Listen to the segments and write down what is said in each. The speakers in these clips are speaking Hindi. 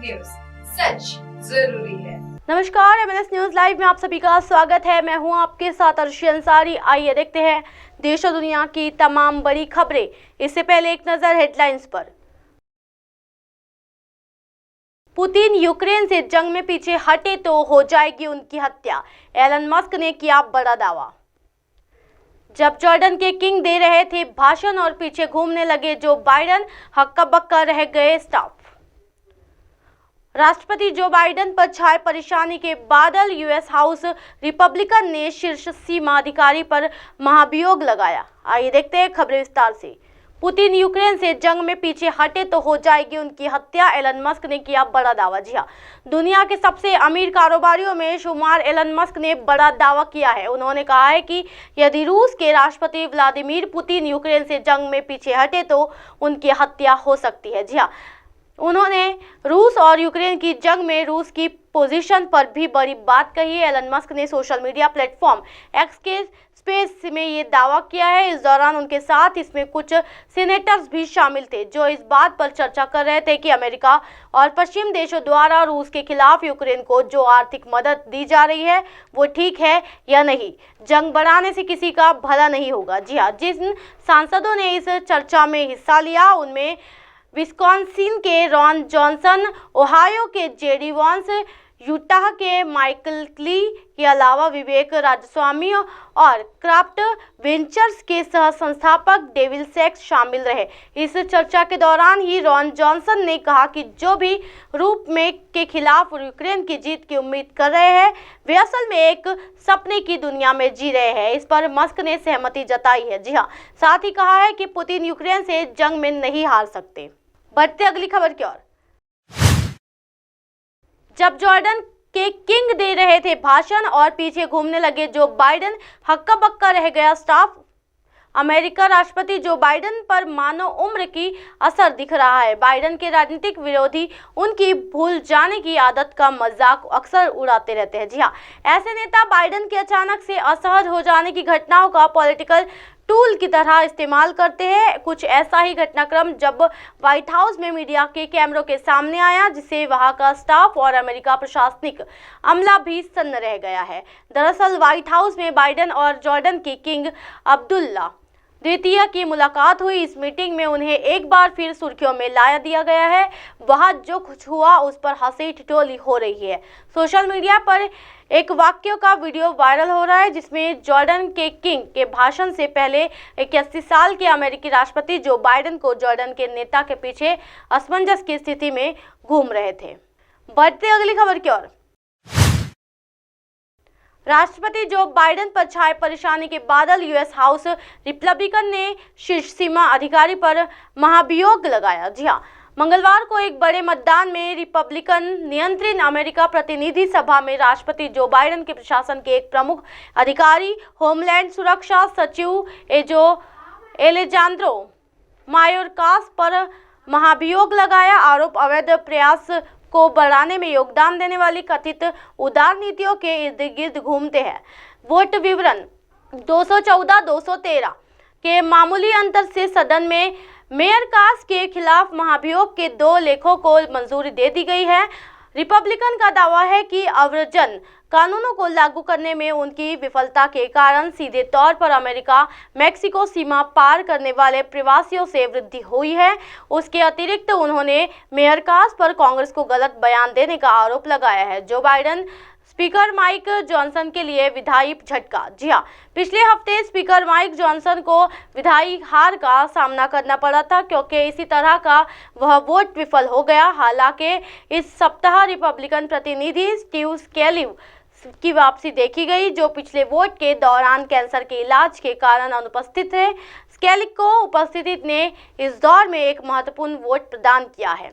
न्यूज, सच जरूरी है। नमस्कार, एमएनएस न्यूज लाइव में आप सभी का स्वागत है। मैं हूं आपके साथ अर्शी अंसारी। आइए देखते हैं देश और दुनिया की तमाम बड़ी खबरें। इससे पहले एक नजर हेडलाइंस पर। पुतिन यूक्रेन से जंग में पीछे हटे तो हो जाएगी उनकी हत्या, एलन मस्क ने किया बड़ा दावा। जब जॉर्डन के किंग दे रहे थे भाषण और पीछे घूमने लगे जो बाइडेन, हक्का बक्का रह गए स्टाफ। राष्ट्रपति जो बाइडेन पर छाए परेशानी के बादल, यूएस हाउस रिपब्लिकन ने शीर्ष सीमा अधिकारी पर महाभियोग लगाया। आइए देखते हैं खबरें विस्तार से। पुतिन यूक्रेन से जंग में पीछे हटे तो हो जाएगी उनकी हत्या, एलन मस्क ने किया बड़ा दावा। जी हां, दुनिया के सबसे अमीर कारोबारियों में शुमार एलन मस्क ने बड़ा दावा किया है। उन्होंने कहा है कि यदि रूस के राष्ट्रपति व्लादिमीर पुतिन यूक्रेन से जंग में पीछे हटे तो उनकी हत्या हो सकती है। जी हां, उन्होंने रूस और यूक्रेन की जंग में रूस की पोजीशन पर भी बड़ी बात कही है। एलन मस्क ने सोशल मीडिया प्लेटफॉर्म एक्स के स्पेस में ये दावा किया है। इस दौरान उनके साथ इसमें कुछ सीनेटर्स भी शामिल थे जो इस बात पर चर्चा कर रहे थे कि अमेरिका और पश्चिम देशों द्वारा रूस के खिलाफ यूक्रेन को जो आर्थिक मदद दी जा रही है वो ठीक है या नहीं। जंग बढ़ाने से किसी का भला नहीं होगा। जी हाँ, जिन सांसदों ने इस चर्चा में हिस्सा लिया उनमें विस्कॉन्सिन के रॉन जॉनसन, ओहायो के जेडी वॉन्स, यूटाह के माइकल क्ली के अलावा विवेक राजस्वामी और क्राफ्ट वेंचर्स के सह संस्थापक डेविल सेक्स शामिल रहे। इस चर्चा के दौरान ही रॉन जॉनसन ने कहा कि जो भी रूप में के खिलाफ यूक्रेन की जीत की उम्मीद कर रहे हैं वे असल में एक सपने की दुनिया में जी रहे हैं। इस पर मस्क ने सहमति जताई है। जी हाँ, साथ ही कहा है कि पुतिन यूक्रेन से जंग में नहीं हार सकते। बढ़ते अगली खबर की ओर। जब जॉर्डन के किंग दे रहे थे भाषण और पीछे घूमने लगे जो बाइडेन, हक्का बक्का रह गया स्टाफ। अमेरिका राष्ट्रपति जो बाइडेन पर मानो उम्र की असर दिख रहा है। बाइडेन के राजनीतिक विरोधी उनकी भूल जाने की आदत का मजाक अक्सर उड़ाते रहते हैं। जी हाँ, ऐसे नेता बाइडेन के अचानक से असहज हो जाने की घटनाओं का पॉलिटिकल टूल की तरह इस्तेमाल करते हैं। कुछ ऐसा ही घटनाक्रम जब व्हाइट हाउस में मीडिया के कैमरों के सामने आया जिससे वहां का स्टाफ और अमेरिका प्रशासनिक अमला भी सन्न रह गया है। दरअसल व्हाइट हाउस में बाइडेन और जॉर्डन के किंग अब्दुल्ला द्वितीय की मुलाकात हुई। इस मीटिंग में उन्हें एक बार फिर सुर्खियों में लाया दिया गया है। वहां जो कुछ हुआ उस पर हंसी ठिठोली हो रही है। सोशल मीडिया पर एक वाक्य का वीडियो वायरल हो रहा है जिसमें जॉर्डन के किंग के भाषण से पहले 81 साल के अमेरिकी राष्ट्रपति जो बाइडेन को जॉर्डन के नेता के पीछे असमंजस की स्थिति में घूम रहे थे। बढ़ते अगली खबर की ओर। राष्ट्रपति जो बाइडेन पर छाए परेशानी के बादल, यूएस हाउस रिपब्लिकन ने शीर्ष सीमा अधिकारी पर महाभियोग लगाया। जी हाँ, मंगलवार को एक बड़े मतदान में रिपब्लिकन नियंत्रित अमेरिका प्रतिनिधि सभा में राष्ट्रपति जो बाइडेन के प्रशासन के एक प्रमुख अधिकारी, होमलैंड सुरक्षा सचिव एलेजांद्रो मायोरकास पर महाभियोग लगाया। आरोप अवैध प्रयास को बढ़ाने में योगदान देने वाली कथित उदार नीतियों के इर्द गिर्द घूमते हैं। वोट विवरण 214-213 के मामूली अंतर से सदन में मेयरकास के खिलाफ महाभियोग के 2 लेखों को मंजूरी दे दी गई है। रिपब्लिकन का दावा है कि अव्रजन कानूनों को लागू करने में उनकी विफलता के कारण सीधे तौर पर अमेरिका मेक्सिको सीमा पार करने वाले प्रवासियों से वृद्धि हुई है। उसके अतिरिक्त उन्होंने मेयरकास पर कांग्रेस को गलत बयान देने का आरोप लगाया है। Joe Biden speaker Mike Johnson के लिए विधायी झटका। जी हाँ, पिछले हफ्ते स्पीकर माइक जॉनसन को विधायी हार का सामना करना पड़ा था क्योंकि इसी तरह का वह वोट विफल हो गया। हालांकि इस सप्ताह रिपब्लिकन प्रतिनिधि स्टीव स्केलिव की वापसी देखी गई जो पिछले वोट के दौरान कैंसर के इलाज के कारण अनुपस्थित थे। स्केलिव को उपस्थिति ने इस दौर में एक महत्वपूर्ण वोट प्रदान किया है।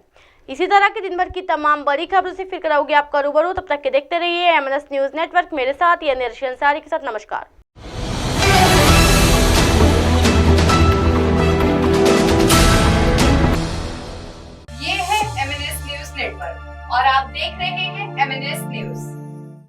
इसी तरह की दिन भर की तमाम बड़ी खबरों से फिर कराओगे आपका रूबरू। तब तक के देखते रहिए एमएनएस न्यूज नेटवर्क। मेरे साथ यानी अर्शी अंसारी के साथ नमस्कार। ये है एमएनएस न्यूज नेटवर्क और आप देख रहे हैं एमएनएस न्यूज।